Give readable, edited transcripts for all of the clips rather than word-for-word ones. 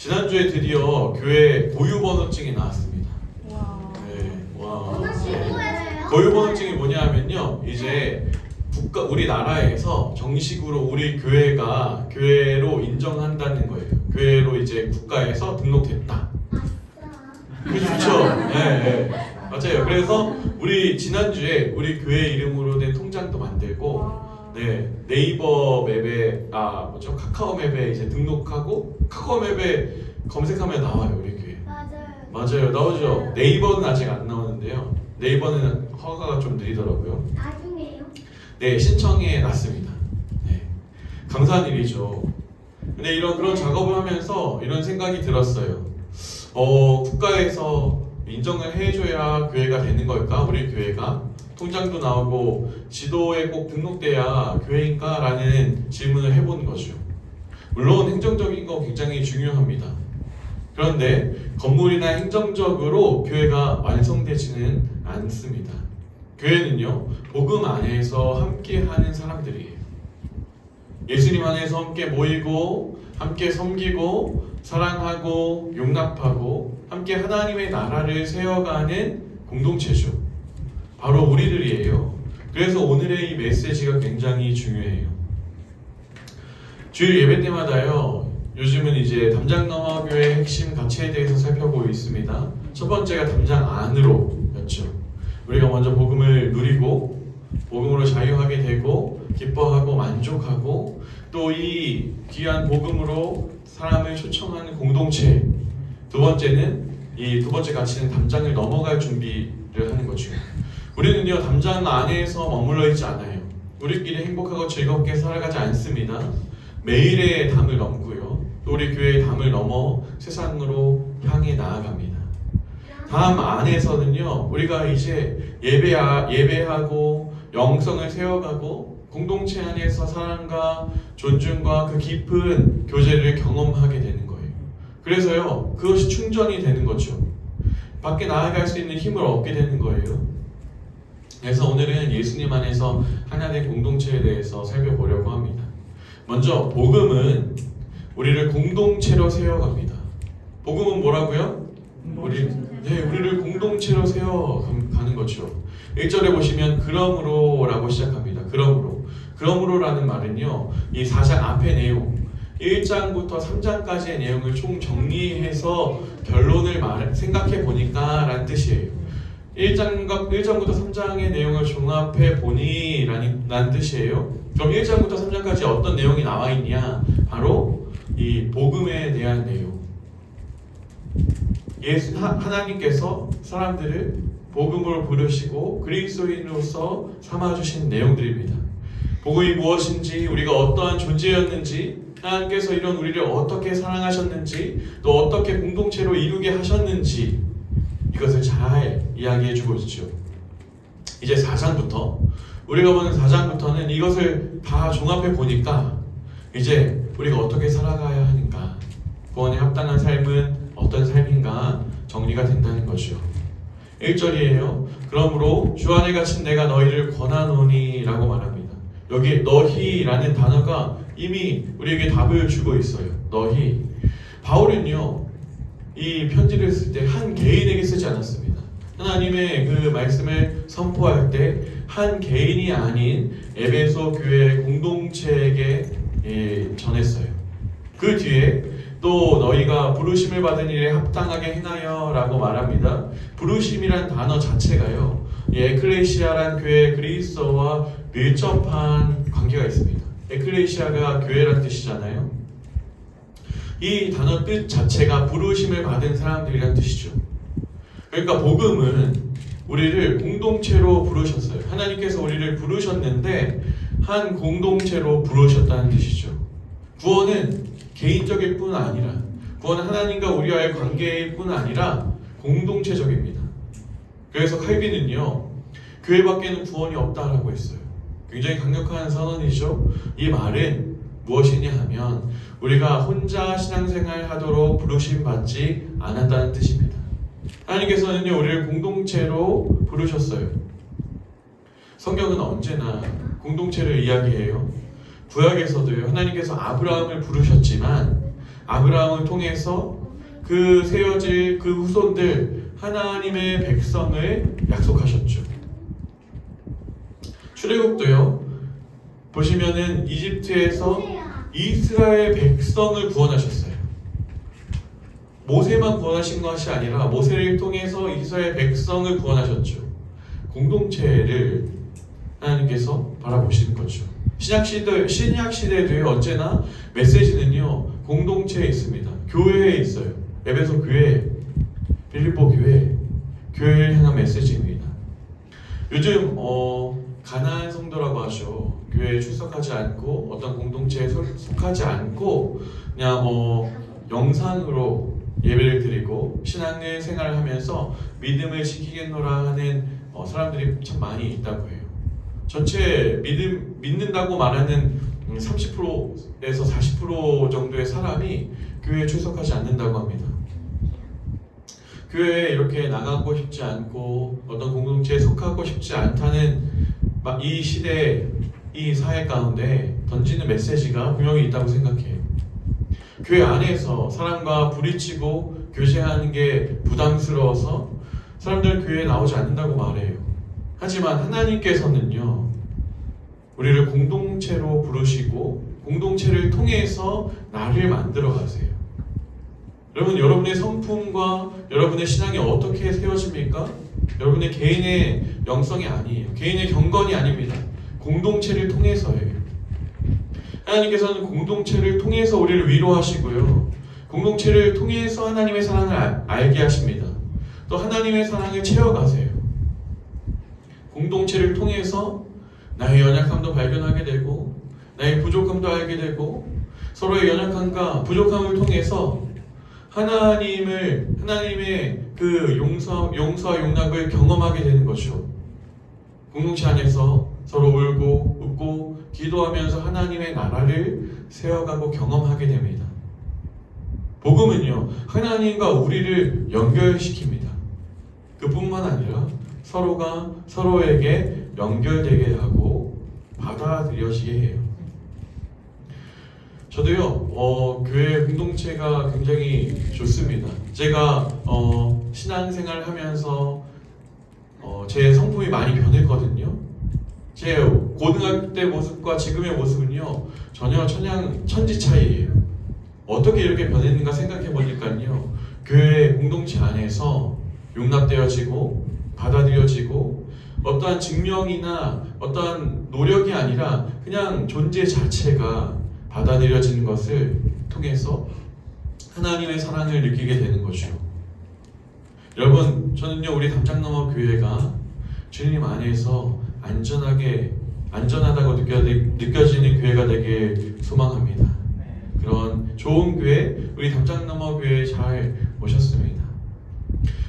지난주에 드디어 교회 고유번호증이 나왔습니다. 와. 네, 와. 신고해서요? 고유번호증이 뭐냐 하면요, 이제 우리나라에서 정식으로 우리 교회가 교회로 인정한다는 거예요. 교회로 이제 국가에서 등록됐다. 그게 좋죠? 네, 네. 맞아요. 그래서 우리 지난주에 우리 교회 이름으로 된 통장도 만들고, 네, 네이버 맵에 뭐죠? 카카오 맵에 이제 등록하고 카카오 맵에 검색하면 나와요, 우리 교회. 맞아요. 맞아요, 나오죠. 네이버는 아직 안 나오는데요. 네이버는 허가가 좀 느리더라고요. 나중에요? 네, 신청해 놨습니다. 네, 감사한 일이죠. 근데 그런 작업을 하면서 이런 생각이 들었어요. 국가에서 인정을 해줘야 교회가 되는 걸까? 우리 교회가 통장도 나오고 지도에 꼭 등록돼야 교회인가라는 질문을 해본 거죠. 물론 행정적인 거 굉장히 중요합니다. 그런데 건물이나 행정적으로 교회가 완성되지는 않습니다. 교회는요, 복음 안에서 함께하는 사람들이에요. 예수님 안에서 함께 모이고 함께 섬기고 사랑하고 용납하고 함께 하나님의 나라를 세워가는 공동체죠. 바로 우리들이에요. 그래서 오늘의 이 메시지가 굉장히 중요해요. 주일 예배 때마다요, 요즘은 이제 담장너와교회의 핵심 가치에 대해서 살펴보고 있습니다. 첫 번째가 담장 안으로였죠. 우리가 먼저 복음을 누리고 복음으로 자유하게 되고 기뻐하고 만족하고 또 이 귀한 복음으로 사람을 초청하는 공동체. 두 번째는 이 두 번째 가치는 담장을 넘어갈 준비를 하는 거죠. 우리는요, 담장 안에서 머물러 있지 않아요. 우리끼리 행복하고 즐겁게 살아가지 않습니다. 매일의 담을 넘고요, 또 우리 교회의 담을 넘어 세상으로 향해 나아갑니다. 담 안에서는요, 우리가 이제 예배하고 영성을 세워가고 공동체 안에서 사랑과 존중과 그 깊은 교제를 경험하게 되는 거예요. 그래서요, 그것이 충전이 되는 거죠. 밖에 나아갈 수 있는 힘을 얻게 되는 거예요. 그래서 오늘은 예수님 안에서 하나된 공동체에 대해서 살펴보려고 합니다. 먼저 복음은 우리를 공동체로 세워갑니다. 복음은 뭐라고요? 우리를 공동체로 세워가는 거죠. 1절에 보시면 그러므로 라고 시작합니다. 그러므로라는 말은요, 이 4장 앞의 내용 1장부터 3장까지의 내용을 총 정리해서 결론을 생각해 보니까 라는 뜻이에요. 1장부터 3장의 내용을 종합해 보니 라는 뜻이에요. 그럼 1장부터 3장까지 어떤 내용이 나와 있냐? 바로 이 복음에 대한 내용. 하나님께서 사람들을 복음으로 부르시고 그리스도인으로서 삼아주신 내용들입니다. 복음이 무엇인지, 우리가 어떠한 존재였는지, 하나님께서 이런 우리를 어떻게 사랑하셨는지, 또 어떻게 공동체로 이루게 하셨는지, 이것을 잘 이야기해주고 있죠. 이제 4장부터, 우리가 보는 4장부터는 이것을 다 종합해 보니까 이제 우리가 어떻게 살아가야 하는가, 구원에 합당한 삶은 어떤 삶인가 정리가 된다는 거죠. 1절이에요. 그러므로 주 안에 갇힌 내가 너희를 권하노니 라고 말합니다. 여기 너희라는 단어가 이미 우리에게 답을 주고 있어요. 너희. 바울은요, 이 편지를 쓸 때 한 개인에게 쓰지 않았습니다. 하나님의 그 말씀을 선포할 때 한 개인이 아닌 에베소 교회 공동체에게 전했어요. 그 뒤에 또 너희가 부르심을 받은 일에 합당하게 행하여 라고 말합니다. 부르심이란 단어 자체가요, 에클레시아란 교회 그리스도와 밀접한 관계가 있습니다. 에클레시아가 교회란 뜻이잖아요. 이 단어 뜻 자체가 부르심을 받은 사람들이란 뜻이죠. 그러니까 복음은 우리를 공동체로 부르셨어요. 하나님께서 우리를 부르셨는데 한 공동체로 부르셨다는 뜻이죠. 구원은 개인적일 뿐 아니라, 구원은 하나님과 우리와의 관계일 뿐 아니라 공동체적입니다. 그래서 칼빈은요, 교회 밖에는 구원이 없다라고 했어요. 굉장히 강력한 선언이죠. 이 말은 무엇이냐 하면 우리가 혼자 신앙생활 하도록 부르심 받지 않았다는 뜻입니다. 하나님께서는요, 우리를 공동체로 부르셨어요. 성경은 언제나 공동체를 이야기해요. 구약에서도요, 하나님께서 아브라함을 부르셨지만 아브라함을 통해서 그 세워질 그 후손들 하나님의 백성을 약속하셨죠. 출애굽도요. 보시면은 이집트에서 이스라엘 백성을 구원하셨어요. 모세만 구원하신 것이 아니라 모세를 통해서 이스라엘 백성을 구원하셨죠. 공동체를 하나님께서 바라보시는 거죠. 신약 시대에도 언제나 메시지는요 공동체에 있습니다. 교회에 있어요. 에베소 교회, 빌립보 교회, 교회를 향한 메시지입니다. 요즘 가난한 성도라고 하죠. 교회에 출석하지 않고 어떤 공동체에 속하지 않고 그냥 영상으로 예배를 드리고 신앙의 생활을 하면서 믿음을 지키겠노라 하는 사람들이 참 많이 있다고 해요. 전체 믿는다고 말하는 30%에서 40% 정도의 사람이 교회에 출석하지 않는다고 합니다. 교회에 이렇게 나가고 싶지 않고 어떤 공동체에 속하고 싶지 않다는 이 시대, 이 사회 가운데 던지는 메시지가 분명히 있다고 생각해요. 교회 안에서 사람과 부딪히고 교제하는 게 부담스러워서 사람들은 교회에 나오지 않는다고 말해요. 하지만 하나님께서는요 우리를 공동체로 부르시고 공동체를 통해서 나를 만들어 가세요. 여러분, 여러분의 성품과 여러분의 신앙이 어떻게 세워집니까? 여러분의 개인의 영성이 아니에요. 개인의 경건이 아닙니다. 공동체를 통해서예요. 하나님께서는 공동체를 통해서 우리를 위로하시고요. 공동체를 통해서 하나님의 사랑을 알게 하십니다. 또 하나님의 사랑을 채워가세요. 공동체를 통해서 나의 연약함도 발견하게 되고 나의 부족함도 알게 되고 서로의 연약함과 부족함을 통해서 하나님의 그 용서와 용납을 경험하게 되는 것이죠. 공동체 안에서 서로 울고 웃고 기도하면서 하나님의 나라를 세워가고 경험하게 됩니다. 복음은요 하나님과 우리를 연결시킵니다. 그뿐만 아니라 서로가 서로에게 연결되게 하고 받아들여지게 해요. 저도요 교회 공동체가 굉장히 좋습니다. 제가 신앙생활을 하면서 제 성품이 많이 변했거든요. 제 고등학교 때 모습과 지금의 모습은요 전혀 천지 차이예요. 어떻게 이렇게 변했는가 생각해 보니까요 교회 공동체 안에서 용납되어지고 받아들여지고 어떠한 증명이나 어떠한 노력이 아니라 그냥 존재 자체가 받아들여지는 것을 통해서 하나님의 사랑을 느끼게 되는 거죠. 여러분, 저는요 우리 담장너머 교회가 주님 안에서 안전하다고 느껴지는 교회가 되길 소망합니다. 그런 좋은 교회, 우리 담장너머 교회에 잘 오셨습니다.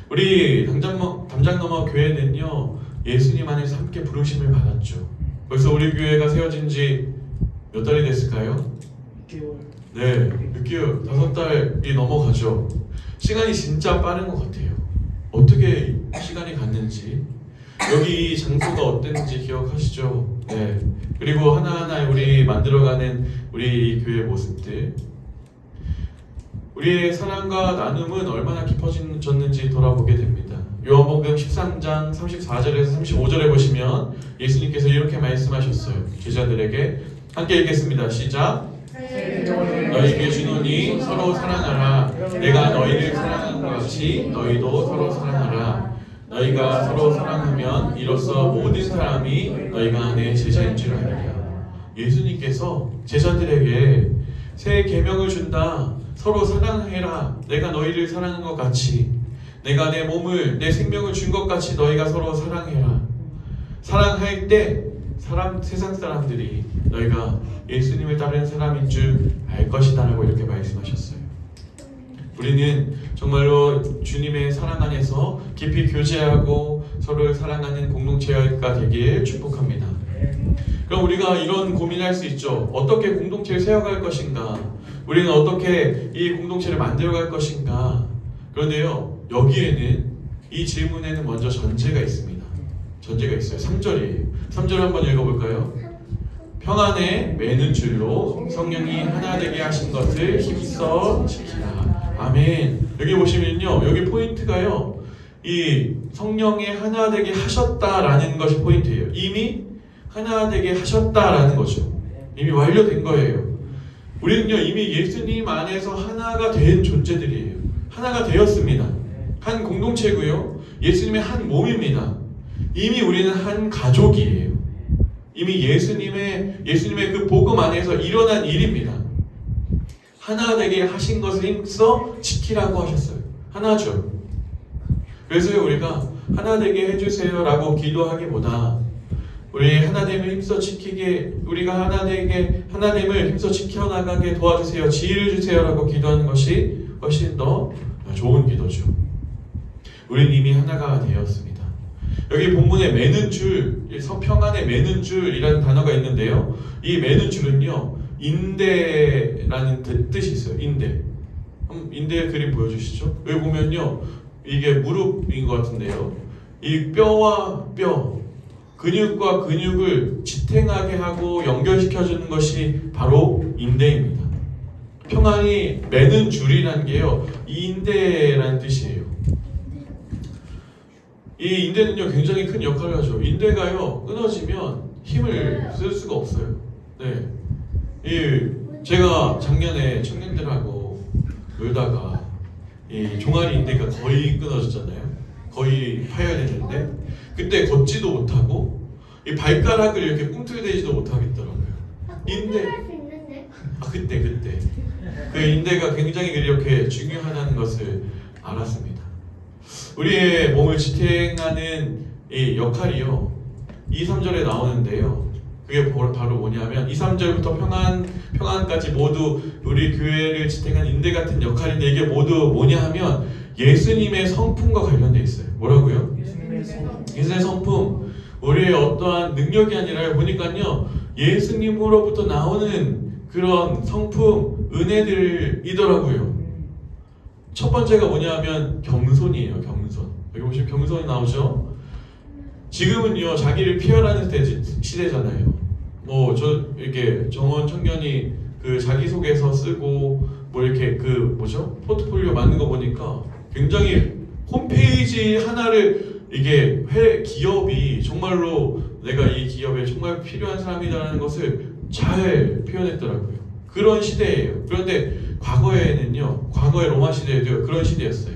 우리 담장너머 교회는요 예수님 안에서 함께 부르심을 받았죠. 벌써 우리 교회가 세워진 지 몇 달이 됐을까요? 6개월. 네, 6개월, 5달이 넘어가죠. 시간이 진짜 빠른 것 같아요. 어떻게 시간이 갔는지, 여기 장소가 어땠는지 기억하시죠? 네. 그리고 하나하나 우리 만들어가는 우리 교회 모습들, 우리의 사랑과 나눔은 얼마나 깊어졌는지 돌아보게 됩니다. 요한복음 13장 34절에서 35절에 보시면 예수님께서 이렇게 말씀하셨어요. 제자들에게 함께 읽겠습니다. 시작. 너희에게 주노니 서로 사랑하라. 내가 너희를 사랑한 것 같이 너희도 서로 사랑하라. 너희가 서로 사랑하면 이로써 모든 사람이 너희가 내 제자인 줄 알리라. 예수님께서 제자들에게 새 계명을 준다. 서로 사랑해라. 내가 너희를 사랑한 것 같이, 내가 내 몸을, 내 생명을 준 것 같이 너희가 서로 사랑해라. 사랑할 때 세상 사람들이 너희가 예수님을 따르는 사람인 줄 알 것이다 라고 이렇게 말씀하셨어요. 우리는 정말로 주님의 사랑 안에서 깊이 교제하고 서로를 사랑하는 공동체가 되길 축복합니다. 그럼 우리가 이런 고민할 수 있죠. 어떻게 공동체를 세워갈 것인가? 우리는 어떻게 이 공동체를 만들어갈 것인가? 그런데요, 여기에는 이 질문에는 먼저 전제가 있습니다. 전제가 있어요. 3절이에요. 3절 한번 읽어볼까요? 평안에 매는 줄로 성령이 하나 되게 하신 것을 힘써 지키라. 아멘. 여기 보시면요, 여기 포인트가요, 이 성령이 하나 되게 하셨다라는 것이 포인트예요. 이미 하나 되게 하셨다라는 거죠. 이미 완료된 거예요. 우리는요, 이미 예수님 안에서 하나가 된 존재들이에요. 하나가 되었습니다. 한 공동체고요, 예수님의 한 몸입니다. 이미 우리는 한 가족이에요. 이미 예수님의 그 복음 안에서 일어난 일입니다. 하나 되게 하신 것을 힘써 지키라고 하셨어요. 하나죠. 그래서 우리가 하나 되게 해주세요라고 기도하기보다 우리 하나됨을 힘써 지키게, 우리가 하나됨을 힘써 지켜나가게 도와주세요, 지혜를 주세요라고 기도하는 것이 훨씬 더 좋은 기도죠. 우리는 이미 하나가 되었습니다. 여기 본문에 매는 줄, 평안에 매는 줄이라는 단어가 있는데요, 이 매는 줄은요, 인대라는 뜻이 있어요. 인대 그림 보여주시죠. 여기 보면요, 이게 무릎인 것 같은데요, 이 뼈와 뼈, 근육과 근육을 지탱하게 하고 연결시켜주는 것이 바로 인대입니다. 평안이 매는 줄이라는 게요, 이 인대라는 뜻이에요. 이 인대는요, 굉장히 큰 역할을 하죠. 인대가요, 끊어지면 힘을 쓸 수가 없어요. 네. 제가 작년에 청년들하고 놀다가 이 종아리 인대가 거의 끊어졌잖아요. 거의 파야 되는데, 그때 걷지도 못하고 이 발가락을 이렇게 꿈틀대지도 못하겠더라고요. 인대. 그때 그 인대가 굉장히 이렇게 중요하다는 것을 알았습니다. 우리의 몸을 지탱하는 이 역할이요, 2, 3절에 나오는데요, 그게 바로 뭐냐면 2, 3절부터 평안까지 모두 우리 교회를 지탱하는 인대 같은 역할인데, 이게 모두 뭐냐 하면 예수님의 성품과 관련되어 있어요. 뭐라고요? 예수님의 성품. 우리의 어떠한 능력이 아니라 보니까요, 예수님으로부터 나오는 그런 성품, 은혜들이더라고요. 첫 번째가 뭐냐 하면 겸손이에요. 겸손. 여기 보시면 겸손이 나오죠. 지금은요, 자기를 피하라는 시대잖아요. 이렇게 정원 청년이 그 자기소개서 쓰고 이렇게 포트폴리오 만든 거 보니까 굉장히 홈페이지 하나를, 이게 기업이 정말로 내가 이 기업에 정말 필요한 사람이라는 것을 잘 표현했더라고요. 그런 시대예요. 그런데 과거의 로마 시대에도 그런 시대였어요.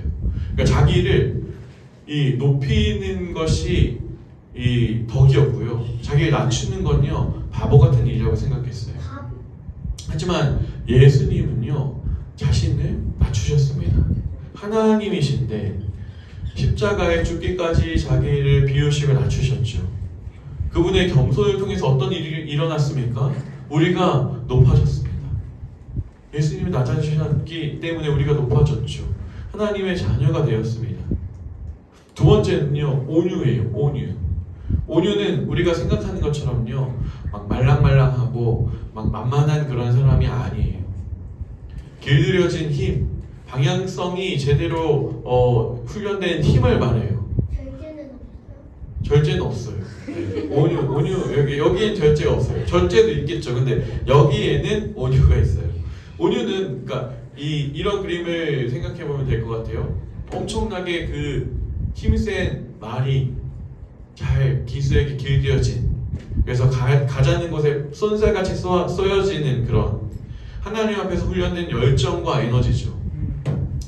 그러니까 자기를 높이는 것이 덕이었고요, 자기를 낮추는 건요, 바보 같은 일이라고 생각했어요. 하지만 예수님은요, 자신을 낮추셨습니다. 하나님이신데 십자가에 죽기까지 자기를 비우시고 낮추셨죠. 그분의 겸손을 통해서 어떤 일이 일어났습니까? 우리가 높아졌습니다. 예수님이 낮아지셨기 때문에 우리가 높아졌죠. 하나님의 자녀가 되었습니다. 두 번째는요, 온유예요. 온유는 우리가 생각하는 것처럼요, 막 말랑말랑하고 막 만만한 그런 사람이 아니에요. 길들여진 힘, 방향성이 제대로 훈련된 힘을 말해요. 절제는 없어요. 네. 온유, 여기엔 절제가 없어요. 절제도 있겠죠. 근데 여기에는 온유가 있어요. 온유는, 그러니까 이런 그림을 생각해 보면 될 것 같아요. 엄청나게 그 힘센 말이 잘 기수에게 길들여진, 그래서 가자는 곳에 쏜살같이 쏘여지는 그런 하나님 앞에서 훈련된 열정과 에너지죠.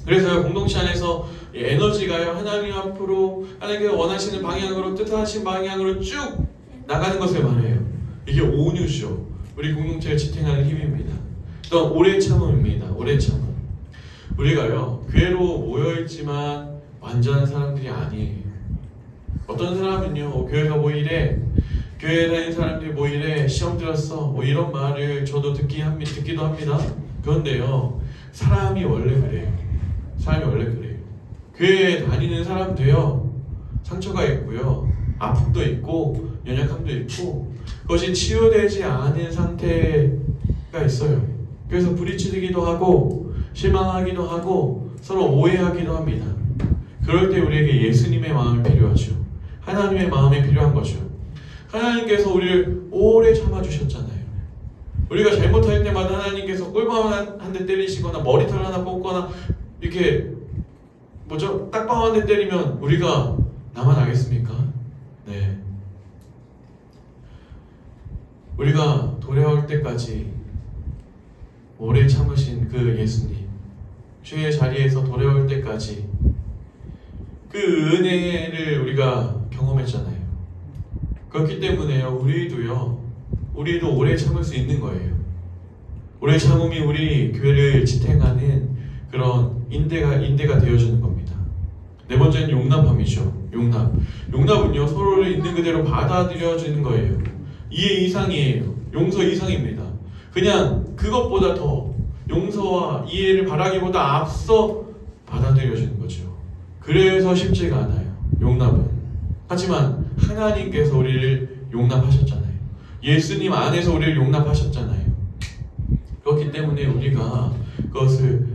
그래서 공동체 안에서 이 에너지가요, 하나님 앞으로, 하나님께서 원하시는 방향으로, 뜻하신 방향으로 쭉 나가는 것을 말해요. 이게 온유죠. 우리 공동체를 지탱하는 힘입니다. 또 오래 참음입니다. 오래 참음. 우리가요, 교회로 모여있지만 완전한 사람들이 아니에요. 어떤 사람은요, 교회가 뭐 이래, 교회 다니는 사람들이 뭐 이래, 시험 들었어, 뭐 이런 말을 저도 듣기도 합니다. 그런데요, 사람이 원래 그래요. 교회에 다니는 사람도요, 상처가 있고요, 아픔도 있고, 연약함도 있고, 그것이 치유되지 않은 상태가 있어요. 그래서 부딪히기도 하고, 실망하기도 하고, 서로 오해하기도 합니다. 그럴 때 우리에게 예수님의 마음이 필요하죠. 하나님의 마음이 필요한 거죠. 하나님께서 우리를 오래 참아주셨잖아요. 우리가 잘못할 때마다 하나님께서 꿀밤 한 대 때리시거나 머리털 하나 뽑거나 이렇게 딱밤 한 대 때리면 우리가 나만 알겠습니까? 네. 우리가 돌아올 때까지 오래 참으신 그 예수님, 주의 자리에서 돌아올 때까지 그 은혜를 우리가 경험했잖아요. 그렇기 때문에요, 우리도 오래 참을 수 있는 거예요. 오래 참음이 우리 교회를 지탱하는 그런 인대가 되어주는 겁니다. 네 번째는 용납함이죠. 용납은요, 서로를 있는 그대로 받아들여주는 거예요. 이해 이상이에요. 용서 이상입니다. 그냥 그것보다 더 용서와 이해를 바라기보다 앞서 받아들여주는 거죠. 그래서 쉽지가 않아요, 용납은. 하지만 하나님께서 우리를 용납하셨잖아요. 예수님 안에서 우리를 용납하셨잖아요. 그렇기 때문에 우리가 그것을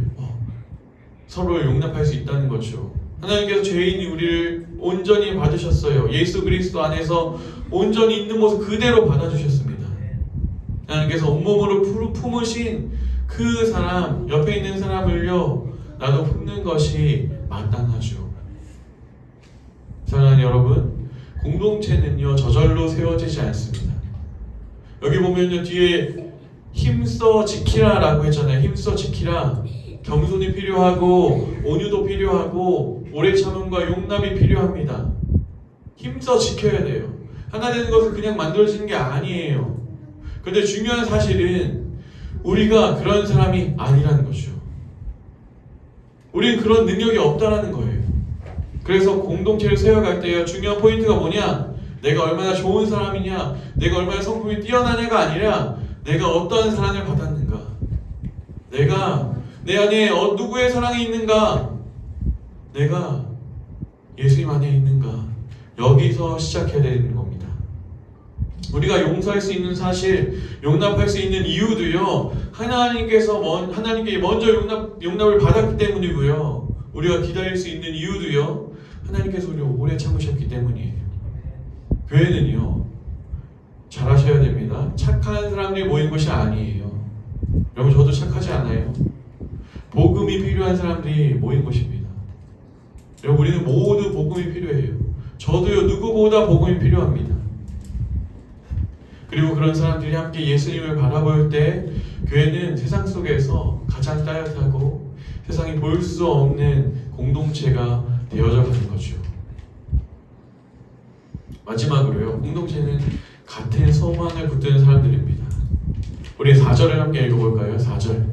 서로를 용납할 수 있다는 거죠. 하나님께서 죄인이 우리를 온전히 받으셨어요. 예수 그리스도 안에서 온전히 있는 모습 그대로 받아주셨습니다. 하나님께서 온몸으로 품으신 그 사람, 옆에 있는 사람을요, 나도 품는 것이 마땅하죠. 사랑하는 여러분, 공동체는요, 저절로 세워지지 않습니다. 여기 보면요, 뒤에 힘써 지키라 라고 했잖아요. 힘써 지키라. 겸손이 필요하고 온유도 필요하고 오래 참음과 용납이 필요합니다. 힘써 지켜야 돼요. 하나 되는 것은 그냥 만들어지는 게 아니에요. 그런데 중요한 사실은 우리가 그런 사람이 아니라는 거죠. 우리는 그런 능력이 없다라는 거예요. 그래서 공동체를 세워갈 때요, 중요한 포인트가 뭐냐? 내가 얼마나 좋은 사람이냐, 내가 얼마나 성품이 뛰어나냐가 아니라 내가 어떠한 사랑을 받았는가, 내가 내 안에 누구의 사랑이 있는가, 내가 예수님 안에 있는가, 여기서 시작해야 되는 겁니다. 우리가 용서할 수 있는 사실, 용납할 수 있는 이유도요, 하나님께 먼저 용납을 받았기 때문이고요, 우리가 기다릴 수 있는 이유도요, 하나님께서 우리를 오래 참으셨기 때문이에요. 교회는요, 잘하셔야 됩니다. 착한 사람들이 모인 것이 아니에요. 여러분, 저도 착하지 않아요. 복음이 필요한 사람들이 모인 것입니다. 여러분, 우리는 모두 복음이 필요해요. 저도요, 누구보다 복음이 필요합니다. 그리고 그런 사람들이 함께 예수님을 바라볼 때 교회는 세상 속에서 가장 따뜻하고 세상이 볼 수 없는 공동체가 되어져 가는 거죠. 마지막으로요, 공동체는 같은 소망을 붙드는 사람들입니다. 우리 4절을 함께 읽어볼까요? 4절.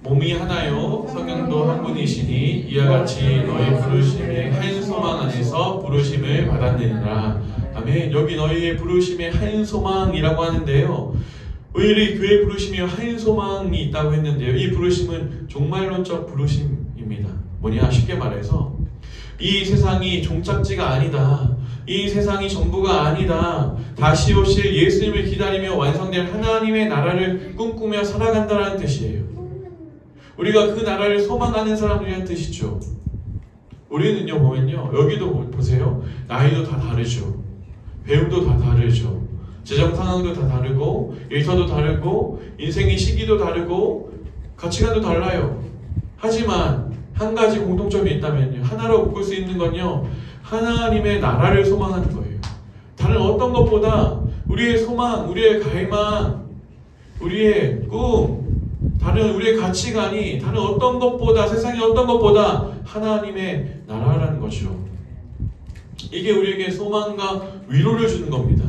몸이 하나요 성령도 한 분이시니 이와 같이 너희 부르심의 한 소망 안에서 부르심을 받았느니라. 아멘. 여기 너희의 부르심의 한 소망이라고 하는데요, 우리 교회 부르심이 한 소망이 있다고 했는데요, 이 부르심은 종말론적 부르심입니다. 뭐냐, 쉽게 말해서 이 세상이 종착지가 아니다, 이 세상이 전부가 아니다, 다시 오실 예수님을 기다리며 완성될 하나님의 나라를 꿈꾸며 살아간다는 뜻이에요. 우리가 그 나라를 소망하는 사람들이란 뜻이죠. 우리는요, 보면요, 여기도 보세요, 나이도 다 다르죠, 배움도 다 다르죠, 재정 상황도 다 다르고, 일터도 다르고, 인생의 시기도 다르고, 가치관도 달라요. 하지만 한 가지 공통점이 있다면요, 하나로 묶을 수 있는 건요, 하나님의 나라를 소망하는 거예요. 다른 어떤 것보다 우리의 소망, 우리의 갈망, 우리의 꿈, 다른 우리의 가치관이 다른 어떤 것보다, 세상의 어떤 것보다 하나님의 나라라는 거죠. 이게 우리에게 소망과 위로를 주는 겁니다.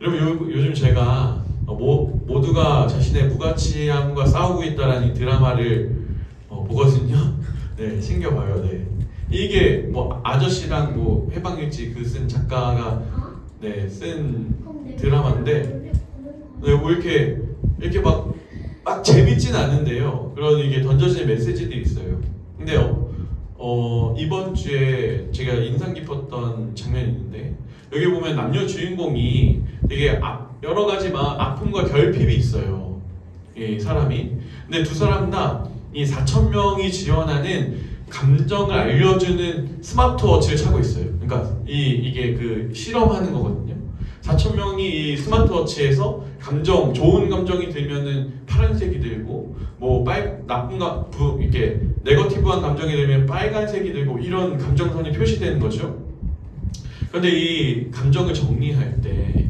여러분, 요즘 제가 모두가 자신의 무가치함과 싸우고 있다라는 드라마를 보거든요. 네, 챙겨봐요. 네. 이게 아저씨랑 해방일지 쓴 작가가 쓴 드라마인데, 이렇게 막 재밌진 않는데요, 그런 이게 던져지는 메시지들이 있어요. 근데 이번 주에 제가 인상 깊었던 장면이 있는데, 여기 보면 남녀 주인공이 되게 여러 가지 아픔과 결핍이 있어요, 이 사람이. 근데 두 사람 다 이 4,000명이 지원하는 감정을 알려주는 스마트워치를 차고 있어요. 그러니까 이게 실험하는 거거든요. 4,000명이 이 스마트워치에서 감정, 좋은 감정이 들면은 파란색이 들고, 뭐 이렇게 네거티브한 감정이 들면 빨간색이 들고 이런 감정선이 표시되는 거죠. 그런데 이 감정을 정리할 때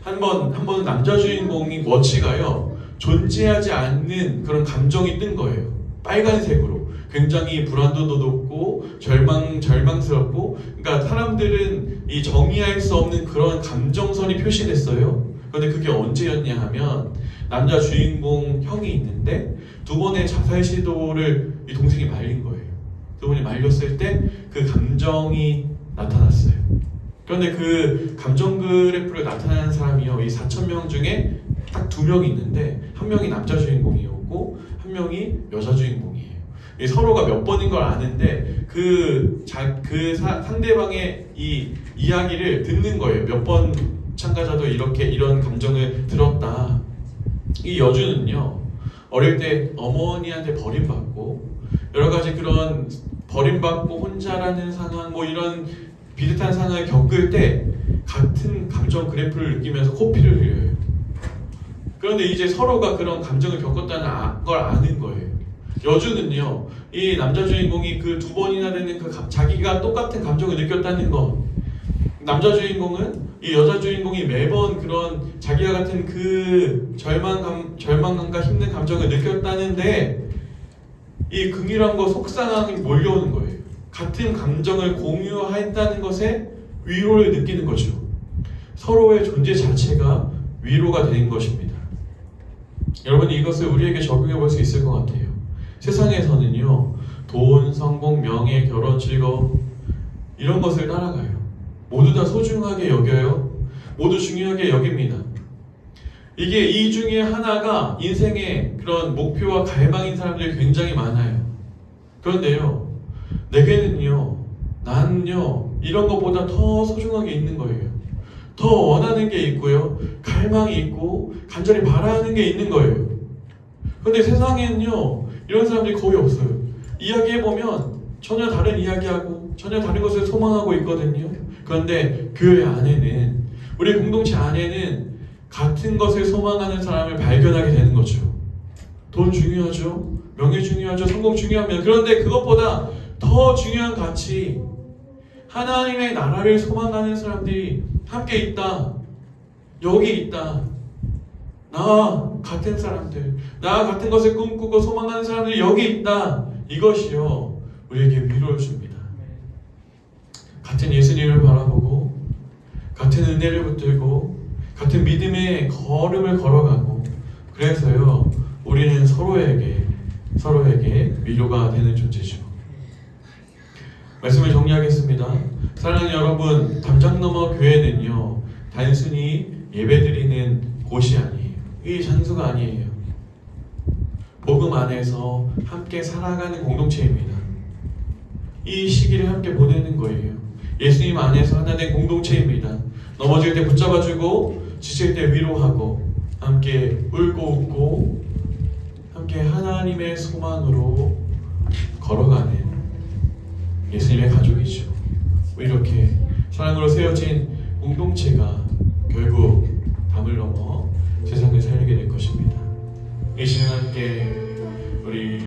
한 번은 남자 주인공이 워치가요 존재하지 않는 그런 감정이 뜬 거예요. 빨간색으로 굉장히 불안도도 높고 절망스럽고, 그러니까 사람들은 이 정의할 수 없는 그런 감정선이 표시됐어요. 그런데 그게 언제였냐 하면 남자 주인공 형이 있는데 두 번의 자살 시도를 이 동생이 말린 거예요. 두 번이 말렸을 때 그 감정이 나타났어요. 그런데 그 감정 그래프를 나타내는 사람이요, 이 4,000명 중에 딱 2명이 있는데 한 명이 남자 주인공이었고 한 명이 여자 주인공이에요. 서로가 몇 번인 걸 아는데 상대방의 이 이야기를 듣는 거예요. 몇 번 참가자도 이런 감정을 들었다. 이 여주는요, 어릴 때 어머니한테 버림받고 여러 가지 그런 버림받고 혼자라는 상황, 뭐 이런 비슷한 상황을 겪을 때 같은 감정 그래프를 느끼면서 코피를 흘려요. 그런데 이제 서로가 그런 감정을 겪었다는 걸 아는 거예요. 여주는요, 이 남자 주인공이 그 2번이나 되는 자기가 똑같은 감정을 느꼈다는 것, 남자 주인공은 이 여자 주인공이 매번 그런 자기와 같은 그 절망감과 힘든 감정을 느꼈다는데 이 긍휼함과 속상함이 몰려오는 거예요. 같은 감정을 공유했다는 것에 위로를 느끼는 거죠. 서로의 존재 자체가 위로가 되는 것입니다. 여러분, 이것을 우리에게 적용해 볼 수 있을 것 같아요. 세상에서는요, 돈, 성공, 명예, 결혼, 즐거움 이런 것을 따라가요. 모두 다 소중하게 여겨요. 모두 중요하게 여깁니다. 이게 이 중에 하나가 인생의 그런 목표와 갈망인 사람들이 굉장히 많아요. 그런데요, 나는요 이런 것보다 더 소중하게 있는 거예요. 더 원하는 게 있고요, 갈망이 있고 간절히 바라는 게 있는 거예요. 그런데 세상에는요 이런 사람들이 거의 없어요. 이야기해보면 전혀 다른 이야기하고 전혀 다른 것을 소망하고 있거든요. 그런데 교회 안에는, 우리 공동체 안에는 같은 것을 소망하는 사람을 발견하게 되는 거죠. 돈 중요하죠, 명예 중요하죠, 성공 중요합니다. 그런데 그것보다 더 중요한 가치, 하나님의 나라를 소망하는 사람들이 함께 있다. 여기 있다. 나와 같은 사람들, 나와 같은 것을 꿈꾸고 소망하는 사람들이 여기 있다. 이것이요 우리에게 위로를 줍니다. 같은 예수님을 바라보고 같은 은혜를 붙들고 같은 믿음의 걸음을 걸어가고, 그래서요 우리는 서로에게 위로가 되는 존재죠. 말씀을 정리하겠습니다. 사랑하는 여러분, 담장너머 교회는요 단순히 예배드리는 곳이 아니에요. 이 장소가 아니에요. 복음 안에서 함께 살아가는 공동체입니다. 이 시기를 함께 보내는 거예요. 예수님 안에서 하나 된 공동체입니다. 넘어질 때 붙잡아주고 지칠 때 위로하고 함께 울고 웃고 함께 하나님의 소망으로 걸어가는 예수님의 가족이죠. 이렇게 사랑으로 세워진 공동체가 결국 담을 넘어 세상을 살리게 될 것입니다. 이 시간 함께 우리